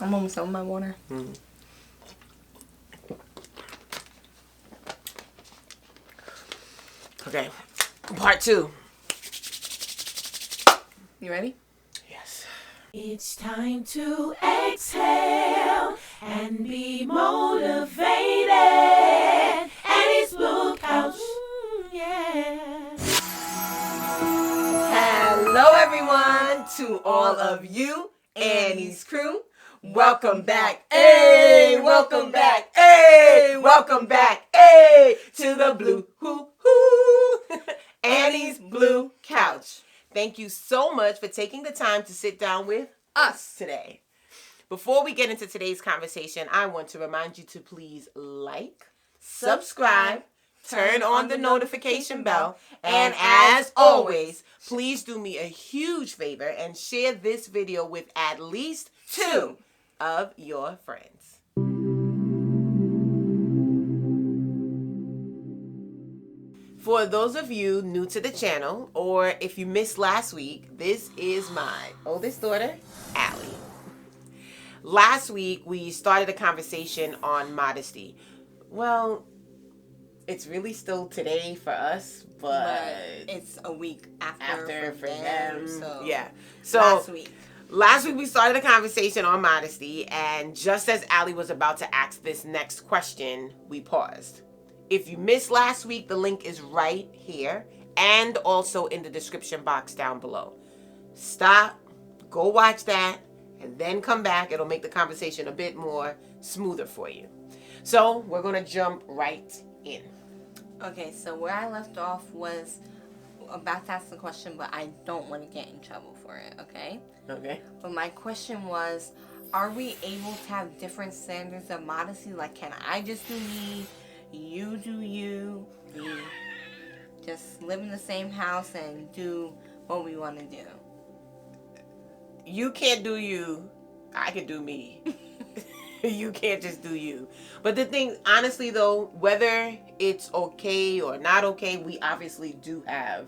I'm almost done with my water. Okay, part 2. You ready? Yes. It's time to exhale and be motivated. Annie's Blue Couch. Yeah. Hello, everyone, to all of you, Annie's crew. Welcome back, hey, welcome back, hey, welcome back, hey, to the Blue Annie's Blue Couch. Thank you so much for taking the time to sit down with us today. Before we get into today's conversation, I want to remind you to please like, subscribe, turn on the notification bell, and as always, please do me a huge favor and share this video with at least 2 of your friends. For those of you new to the channel, or if you missed last week, this is my oldest daughter, Allie. Last week, we started a conversation on modesty. Well, it's really still today for us, but it's a week after for them. So Yeah. So last week we started a conversation on modesty, and just as Allie was about to ask this next question, we paused. If you missed last week, the link is right here and also in the description box down below. Stop, go watch that, and then come back. It'll make the conversation a bit more smoother for you. So we're going to jump right in. Okay, so where I left off was about to ask the question, but I don't want to get in trouble for it, okay? Okay. But my question was, are we able to have different standards of modesty? Like, can I just do me, you do you, we just live in the same house and do what we want to do? You can't do you, I can do me. You can't just do you. But the thing, honestly though, whether it's okay or not okay, we obviously do have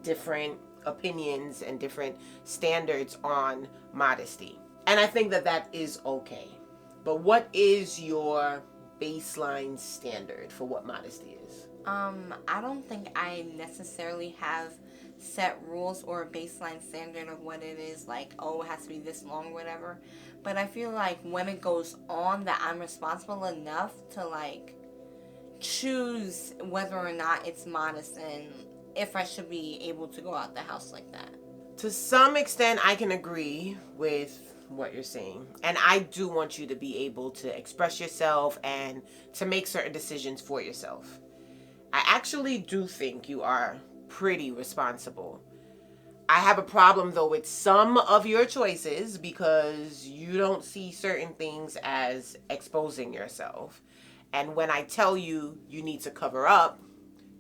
different opinions and different standards on modesty. And I think that that is okay. But what is your baseline standard for what modesty is? I don't think I necessarily have set rules or a baseline standard of what it is, like, oh, it has to be this long or whatever. But I feel like when it goes on, that I'm responsible enough to, like, choose whether or not it's modest and if I should be able to go out the house like that. To some extent, I can agree with what you're saying. And I do want you to be able to express yourself and to make certain decisions for yourself. I actually do think you are pretty responsible. I have a problem though with some of your choices because you don't see certain things as exposing yourself. And when I tell you you need to cover up,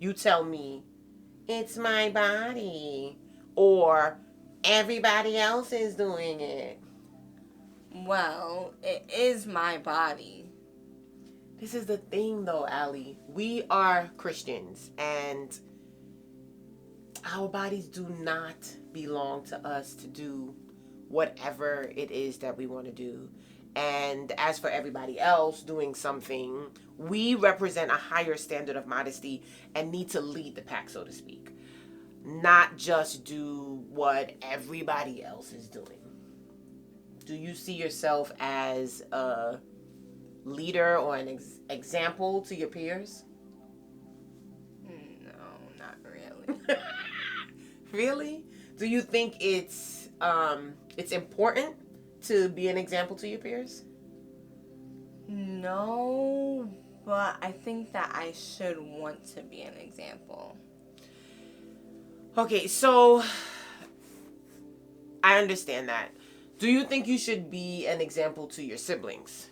you tell me, it's my body, or everybody else is doing it. Well, it is my body. This is the thing though, Allie. We are Christians and our bodies do not belong to us to do whatever it is that we want to do. And as for everybody else doing something, we represent a higher standard of modesty and need to lead the pack, so to speak. Not just do what everybody else is doing. Do you see yourself as a leader or an example to your peers? No, not really. Really? Do you think it's important to be an example to your peers? No, but I think that I should want to be an example. Okay, so I understand that. Do you think you should be an example to your siblings?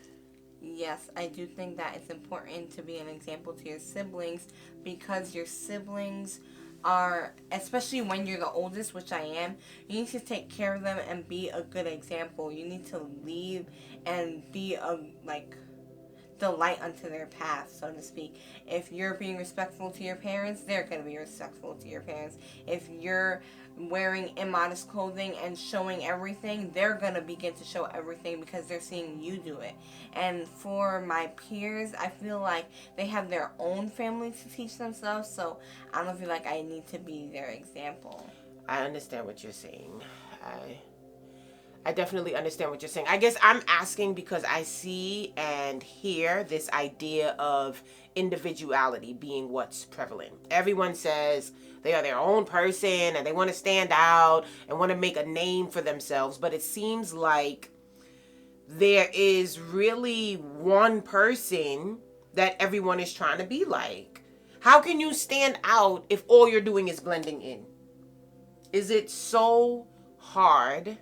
Yes, I do think that it's important to be an example to your siblings because your siblings are, especially when you're the oldest, which I am, you need to take care of them and be a good example. You need to lead and be the light unto their path, so to speak. If you're being respectful to your parents, they're going to be respectful to your parents. If you're wearing immodest clothing and showing everything, they're going to begin to show everything because they're seeing you do it. And for my peers, I feel like they have their own family to teach themselves, so I don't feel like I need to be their example. I understand what you're saying. I definitely understand what you're saying. I guess I'm asking because I see and hear this idea of individuality being what's prevalent. Everyone says they are their own person and they want to stand out and want to make a name for themselves. But it seems like there is really one person that everyone is trying to be like. How can you stand out if all you're doing is blending in? Is it so hard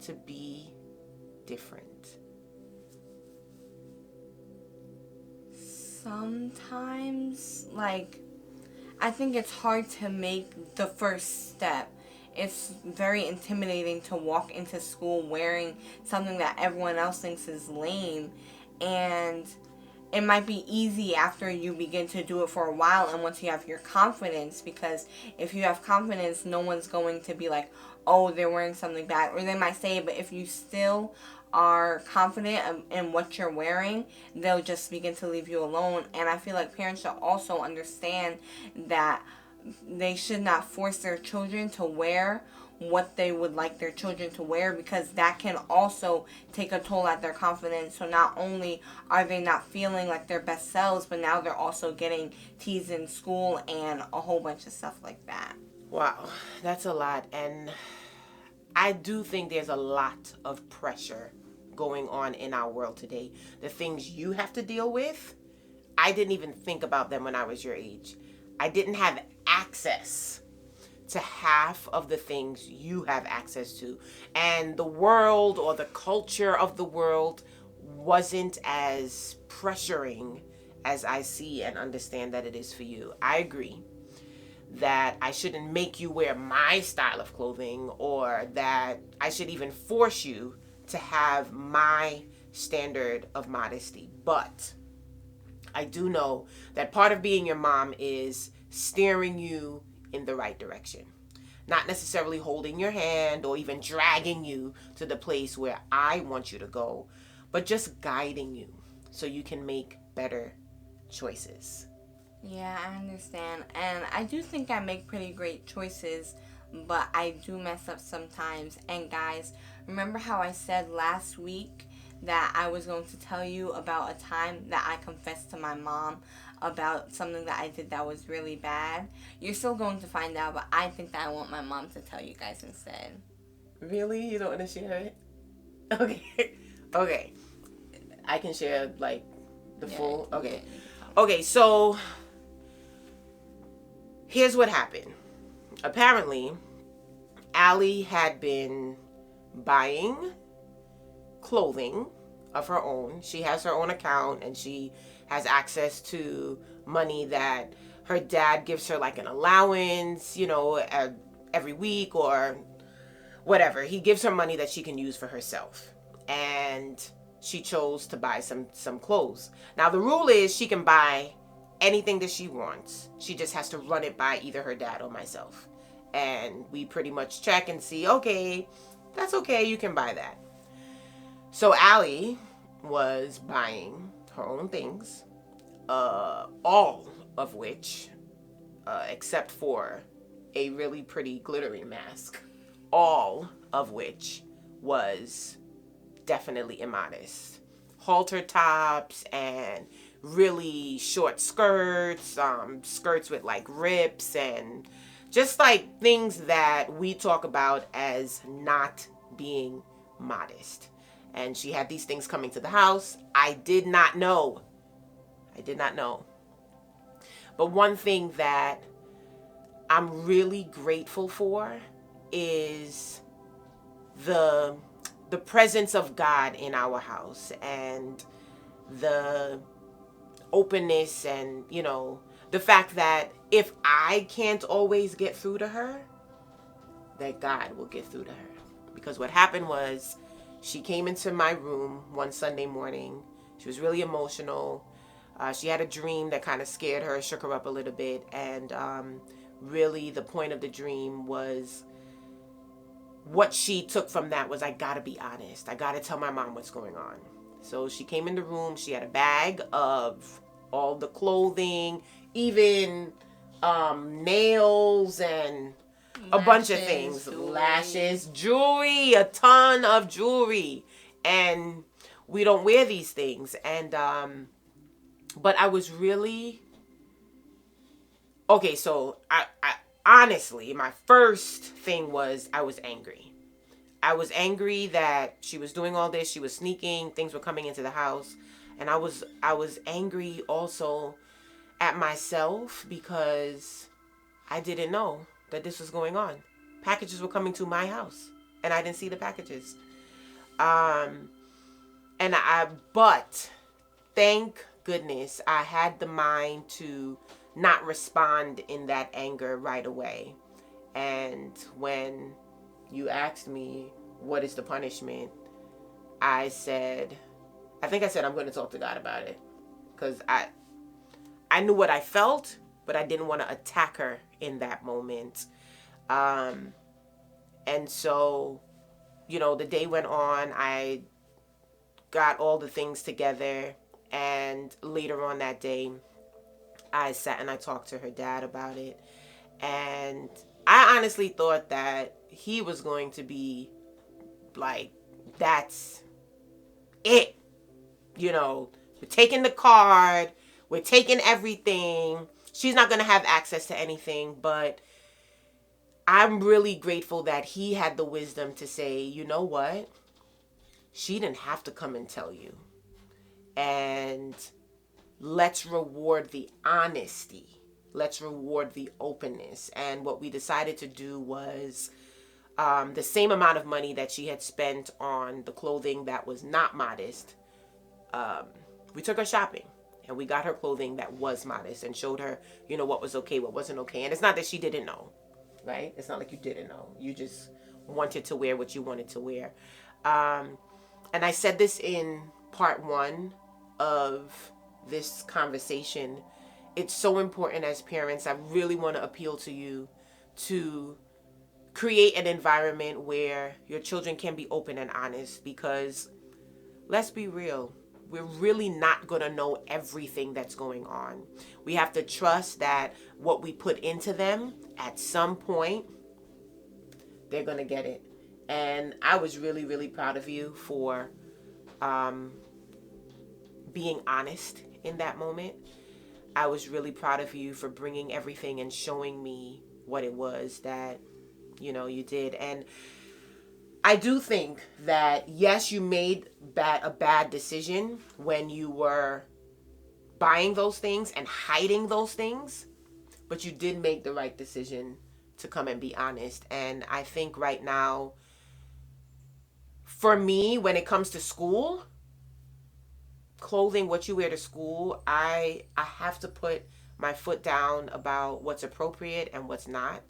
to be different? Sometimes, like, I think it's hard to make the first step. It's very intimidating to walk into school wearing something that everyone else thinks is lame, and it might be easy after you begin to do it for a while and once you have your confidence, because if you have confidence, no one's going to be like, oh, they're wearing something bad, or they might say, but if you still are confident in what you're wearing, they'll just begin to leave you alone. And I feel like parents should also understand that they should not force their children to wear what they would like their children to wear, because that can also take a toll at their confidence. So not only are they not feeling like their best selves, but now they're also getting teased in school and a whole bunch of stuff like that. Wow, that's a lot. And I do think there's a lot of pressure going on in our world today. The things you have to deal with, I didn't even think about them when I was your age. I didn't have access to half of the things you have access to. And the world or the culture of the world wasn't as pressuring as I see and understand that it is for you. I agree that I shouldn't make you wear my style of clothing, or that I should even force you to have my standard of modesty. But I do know that part of being your mom is steering you in the right direction. Not necessarily holding your hand or even dragging you to the place where I want you to go, but just guiding you so you can make better choices. Yeah, I understand. And I do think I make pretty great choices, but I do mess up sometimes. And guys, remember how I said last week that I was going to tell you about a time that I confessed to my mom about something that I did that was really bad? You're still going to find out, but I think that I want my mom to tell you guys instead. Really? You don't want to share it? Okay. Okay. I can share, like, the full... Okay. Okay, so... here's what happened. Apparently, Allie had been buying clothing of her own. She has her own account, and she has access to money that her dad gives her, like an allowance, every week or whatever. He gives her money that she can use for herself. And she chose to buy some clothes. Now, the rule is she can buy anything that she wants. She just has to run it by either her dad or myself. And we pretty much check and see, okay, that's okay, you can buy that. So Allie was buying her own things, all of which, except for a really pretty glittery mask, all of which was definitely immodest. Halter tops and really short skirts, skirts with like rips, and just like things that we talk about as not being modest. And she had these things coming to the house. I did not know. But one thing that I'm really grateful for is the presence of God in our house, and the openness, and the fact that if I can't always get through to her, that God will get through to her. Because what happened was, she came into my room one Sunday morning. She was really emotional. She had a dream that kind of scared her, shook her up a little bit. And really the point of the dream was, what she took from that was, I gotta be honest. I gotta tell my mom what's going on. So she came in the room. She had a bag of all the clothing, even nails and a bunch of things. Jewelry. Lashes, jewelry, a ton of jewelry. And we don't wear these things. And but I was really okay. So I honestly, my first thing was, I was angry. I was angry that she was doing all this. She was sneaking. Things were coming into the house. And I was angry also at myself because I didn't know that this was going on. Packages were coming to my house and I didn't see the packages. But thank goodness I had the mind to not respond in that anger right away. And when you asked me, what is the punishment? I think I said, I'm going to talk to God about it. Because I knew what I felt, but I didn't want to attack her in that moment. And so, the day went on. I got all the things together. And later on that day, I sat and I talked to her dad about it. And I honestly thought that he was going to be like, that's it. We're taking the card. We're taking everything. She's not going to have access to anything. But I'm really grateful that he had the wisdom to say, you know what? She didn't have to come and tell you. And let's reward the honesty. Let's reward the openness. And what we decided to do was the same amount of money that she had spent on the clothing that was not modest. We took her shopping and we got her clothing that was modest and showed her, what was okay, what wasn't okay. And it's not that she didn't know, right? It's not like you didn't know. You just wanted to wear what you wanted to wear. And I said this in part 1 of this conversation. It's so important as parents. I really want to appeal to you to create an environment where your children can be open and honest, because let's be real, we're really not going to know everything that's going on. We have to trust that what we put into them, at some point, they're going to get it. And I was really, really proud of you for being honest in that moment. I was really proud of you for bringing everything and showing me what it was that, you did. And I do think that, yes, you made a bad decision when you were buying those things and hiding those things, but you did make the right decision to come and be honest. And I think right now, for me, when it comes to school, clothing, what you wear to school, I have to put my foot down about what's appropriate and what's not.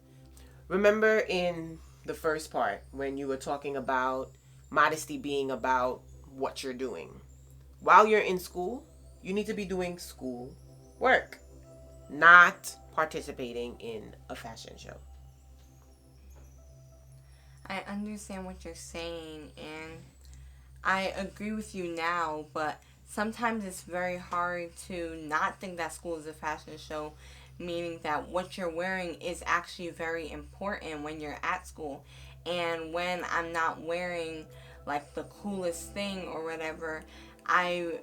Remember in the first part when you were talking about modesty being about what you're doing. While you're in school, you need to be doing school work, not participating in a fashion show. I understand what you're saying, and I agree with you now, but sometimes it's very hard to not think that school is a fashion show, meaning that what you're wearing is actually very important when you're at school. And when I'm not wearing like the coolest thing or whatever,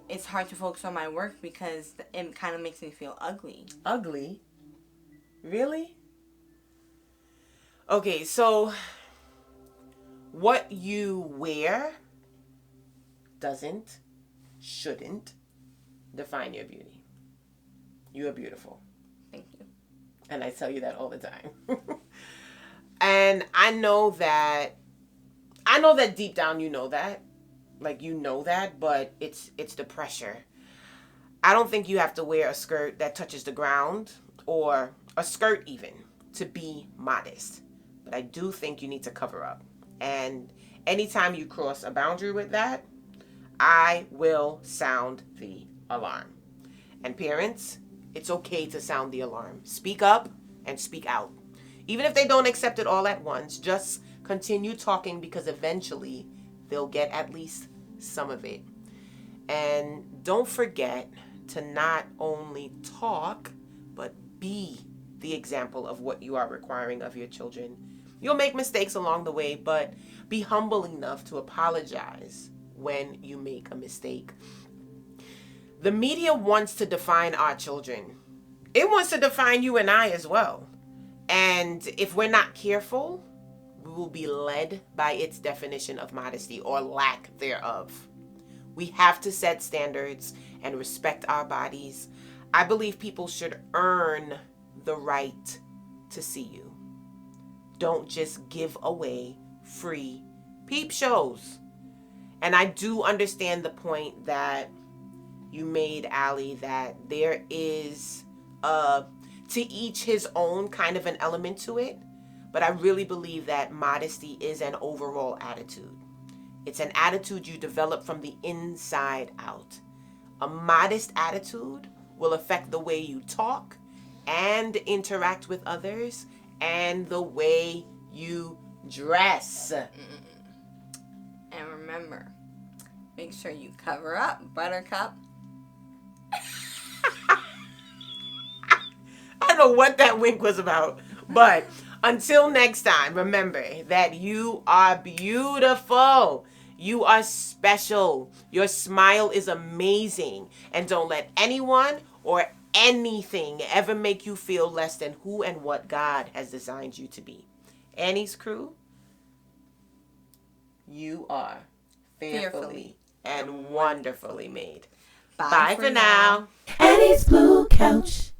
it's hard to focus on my work because it kind of makes me feel ugly. Ugly? Really? Okay, so what you wear shouldn't define your beauty. You are beautiful. Thank you. And I tell you that all the time. And I know that deep down you know that. Like, you know that, but it's the pressure. I don't think you have to wear a skirt that touches the ground, or a skirt even, to be modest. But I do think you need to cover up. And anytime you cross a boundary with that, I will sound the alarm. And parents, it's okay to sound the alarm. Speak up and speak out. Even if they don't accept it all at once, just continue talking, because eventually they'll get at least some of it. And don't forget to not only talk, but be the example of what you are requiring of your children. You'll make mistakes along the way, but be humble enough to apologize when you make a mistake. The media wants to define our children. It wants to define you and I as well. And if we're not careful, we will be led by its definition of modesty or lack thereof. We have to set standards and respect our bodies. I believe people should earn the right to see you. Don't just give away free peep shows. And I do understand the point that you made, Allie, that there is to each his own kind of an element to it. But I really believe that modesty is an overall attitude. It's an attitude you develop from the inside out. A modest attitude will affect the way you talk and interact with others and the way you dress. And remember, make sure you cover up, Buttercup. I don't know what that wink was about, but until next time, remember that you are beautiful. You are special. Your smile is amazing. And don't let anyone or anything ever make you feel less than who and what God has designed you to be. Annie's crew, you are fearfully and wonderfully made. Bye for now. Annie's Blue Couch.